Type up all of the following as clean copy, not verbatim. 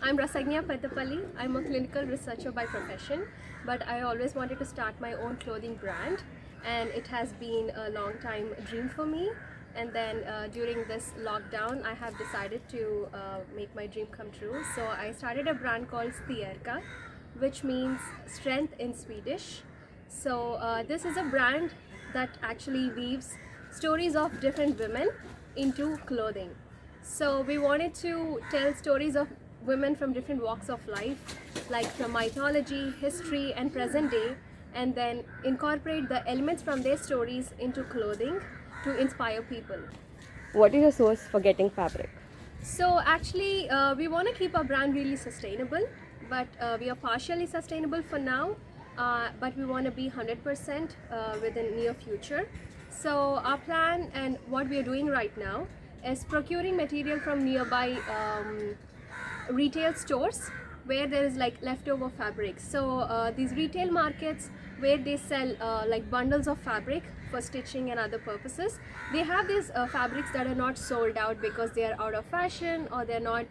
I'm Rasagnya Patapalli. I'm a clinical researcher by profession, but I always wanted to start my own clothing brand, and it has been a long time dream for me. And then during this lockdown, I have decided to make my dream come true. So I started a brand called Stierka, which means strength in Swedish. So this is a brand that actually weaves stories of different women into clothing. So we wanted to tell stories of women from different walks of life, like from mythology, history, and present day, and then incorporate the elements from their stories into clothing to inspire people. What is your source for getting fabric? So actually, we want to keep our brand really sustainable, but we are partially sustainable for now. But we want to be 100% within near future. So our plan and what we are doing right now is procuring material from nearby retail stores where there is like leftover fabric. So these retail markets where they sell like bundles of fabric for stitching and other purposes, they have these fabrics that are not sold out because they are out of fashion or they're not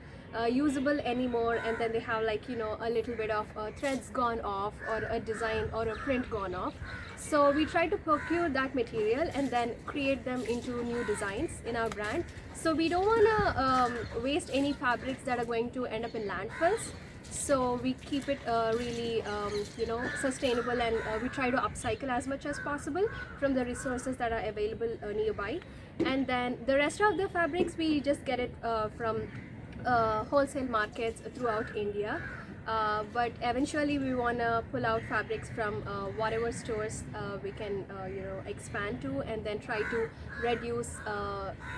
usable anymore, and then they have like a little bit of threads gone off or a design or a print gone off. So we try to procure that material and then create them into new designs in our brand. So we don't want to waste any fabrics that are going to end up in landfills. So we keep it really sustainable, and we try to upcycle as much as possible from the resources that are available nearby. And then the rest of the fabrics we just get it from wholesale markets throughout India. But eventually we want to pull out fabrics from whatever stores we can expand to, and then try to reduce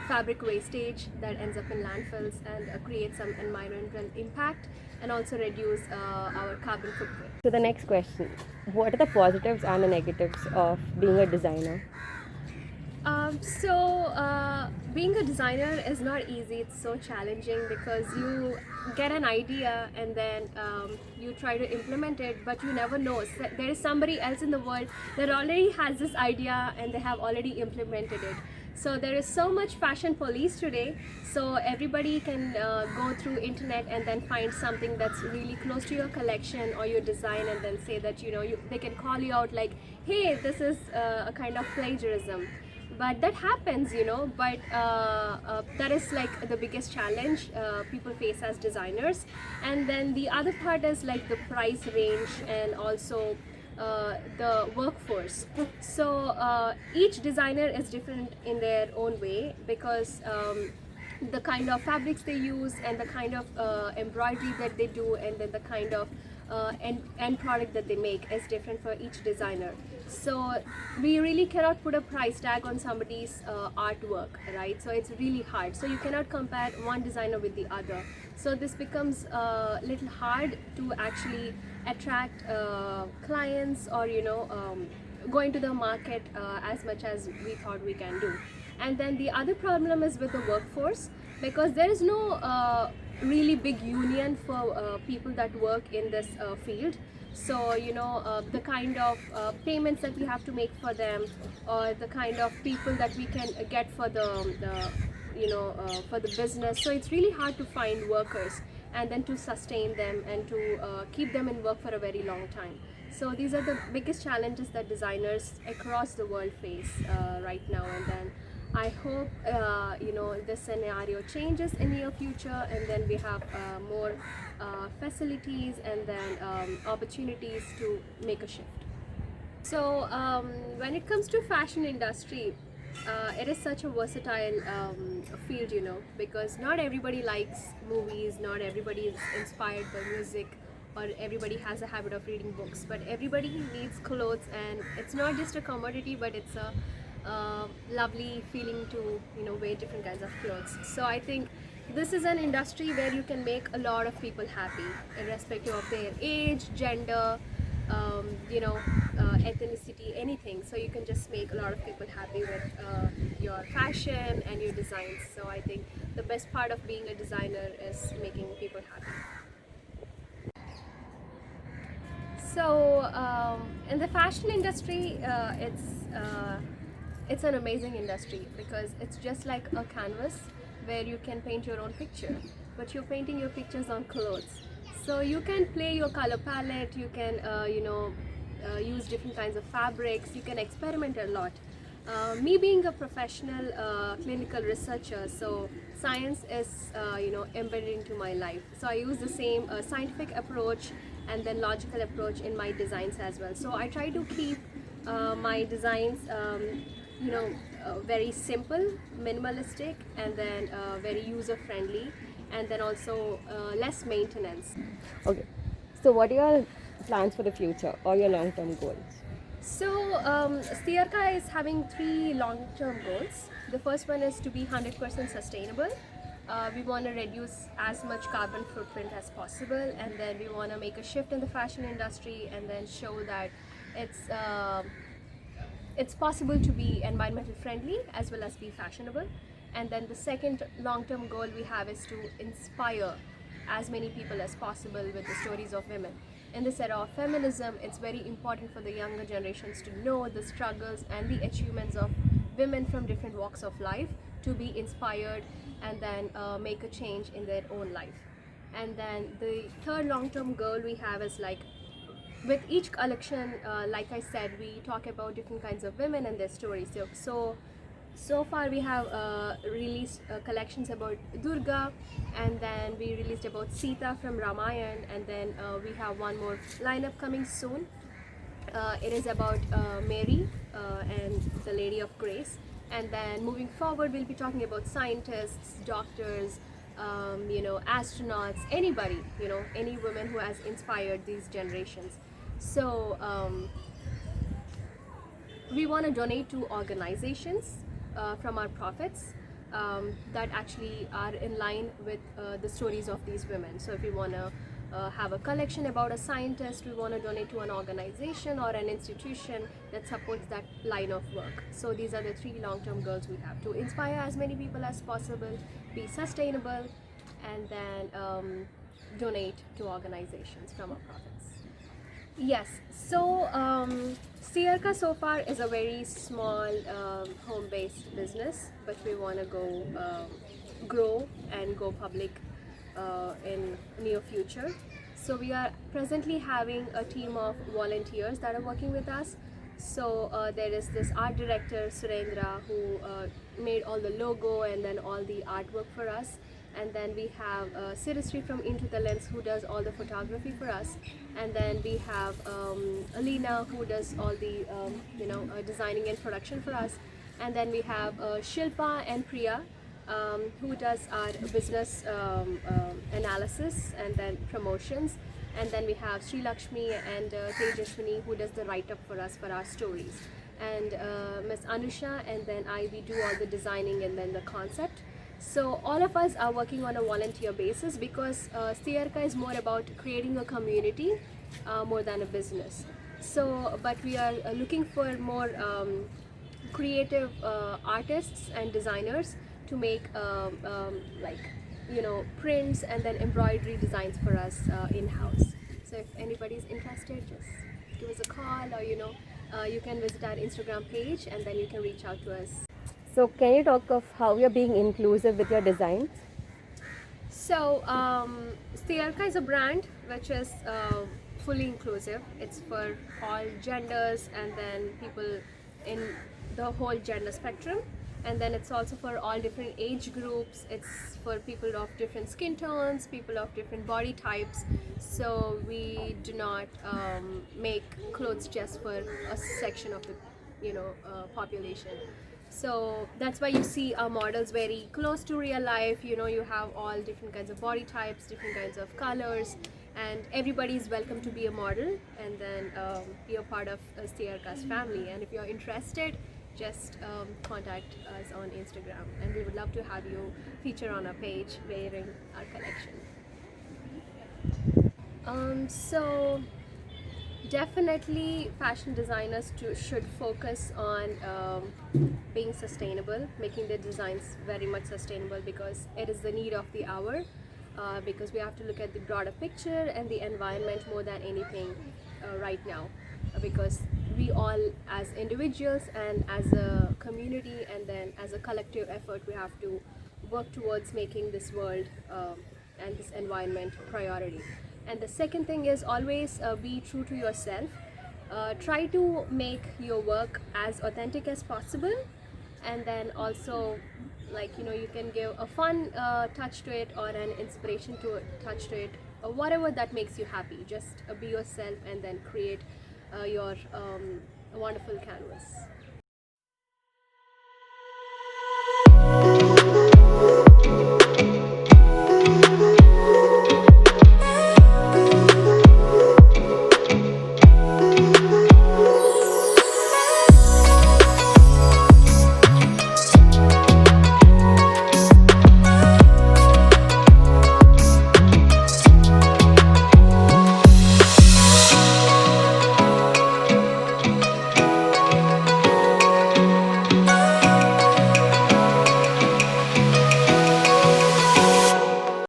fabric wastage that ends up in landfills, and create some environmental impact, and also reduce our carbon footprint. So the next question, what are the positives and the negatives of being a designer? Being a designer is not easy. It's so challenging because you get an idea and then you try to implement it, but you never know. There is somebody else in the world that already has this idea and they have already implemented it. So there is so much fashion police today. So everybody can go through internet and then find something that's really close to your collection or your design, and then say that they can call you out like, hey, this is a kind of plagiarism. But that happens, but that is like the biggest challenge people face as designers. And then the other part is like the price range, and also the workforce. So each designer is different in their own way, because the kind of fabrics they use and the kind of embroidery that they do, and then the kind of end product that they make is different for each designer. So we really cannot put a price tag on somebody's artwork, right? So it's really hard. So you cannot compare one designer with the other. So this becomes a little hard to actually attract clients, or go into the market as much as we thought we can do. And then the other problem is with the workforce, because there is no really big union for people that work in this field. So the kind of payments that we have to make for them, or the kind of people that we can get for for the business. So it's really hard to find workers and then to sustain them and to keep them in work for a very long time. So these are the biggest challenges that designers across the world face right now. And then I hope this scenario changes in near future, and then we have more facilities and then opportunities to make a shift. So when it comes to fashion industry, it is such a versatile field, because not everybody likes movies, not everybody is inspired by music, or everybody has a habit of reading books, but everybody needs clothes, and it's not just a commodity, but it's a lovely feeling to wear different kinds of clothes. So I think this is an industry where you can make a lot of people happy, irrespective of their age, gender, ethnicity, anything. So you can just make a lot of people happy with your fashion and your designs. So I think the best part of being a designer is making people happy. So in the fashion industry, it's an amazing industry, because it's just like a canvas where you can paint your own picture, but you're painting your pictures on clothes. So you can play your color palette, you can use different kinds of fabrics, you can experiment a lot. Me being a professional clinical researcher, so science is embedded into my life. So I use the same scientific approach and then logical approach in my designs as well. So I try to keep my designs very simple, minimalistic, and then very user friendly, and then also less maintenance. Okay. So, what are your plans for the future or your long term goals? So, Stierka is having three long-term goals. The first one is to be 100% sustainable. We want to reduce as much carbon footprint as possible, and then we want to make a shift in the fashion industry, and then show that it's uh, it's possible to be environmental friendly as well as be fashionable. And then the second long-term goal we have is to inspire as many people as possible with the stories of women. In this era of feminism, it's very important for the younger generations to know the struggles and the achievements of women from different walks of life, to be inspired and then make a change in their own life. And then the third long-term goal we have is like, with each collection, like I said, we talk about different kinds of women and their stories. So far we have released collections about Durga, and then we released about Sita from Ramayana, and then we have one more lineup coming soon. It is about Mary and the Lady of Grace. And then moving forward, we'll be talking about scientists, doctors, astronauts, anybody, any woman who has inspired these generations. So we want to donate to organizations from our profits that actually are in line with the stories of these women. So if we want to have a collection about a scientist, we want to donate to an organization or an institution that supports that line of work. So these are the three long-term goals we have: to inspire as many people as possible, be sustainable, and then donate to organizations from our profits. Yes, so Stierka so far is a very small home-based business, but we want to go grow and go public in near future. So we are presently having a team of volunteers that are working with us. So there is this art director Surendra who made all the logo and then all the artwork for us. And then we have Sirisri from Into the Lens who does all the photography for us. And then we have Alina who does all the designing and production for us. And then we have Shilpa and Priya who does our business analysis and then promotions. And then we have Sri Lakshmi and Tejashwini who does the write-up for us for our stories. And Miss Anusha and then we do all the designing and then the concept. So all of us are working on a volunteer basis because Stierka is more about creating a community more than a business. So, but we are looking for more creative artists and designers to make prints and then embroidery designs for us in-house. So if anybody's interested, just give us a call, or you can visit our Instagram page and then you can reach out to us. So, can you talk of how you're being inclusive with your designs? So, Stierka is a brand which is fully inclusive. It's for all genders and then people in the whole gender spectrum. And then it's also for all different age groups. It's for people of different skin tones, people of different body types. So we do not make clothes just for a section of the population. So that's why you see our models very close to real life. You have all different kinds of body types, different kinds of colors, and everybody is welcome to be a model and then be a part of Stierka's family. And if you're interested, just contact us on Instagram, and we would love to have you feature on our page wearing our collection. So definitely fashion designers should focus on being sustainable, making their designs very much sustainable, because it is the need of the hour, because we have to look at the broader picture and the environment more than anything right now, because we all as individuals and as a community and then as a collective effort, we have to work towards making this world and this environment priority. And the second thing is always be true to yourself. Try to make your work as authentic as possible, and then also, like, you can give a fun touch to it, or an inspiration to touch to it, or whatever that makes you happy. Just be yourself and then create your wonderful canvas.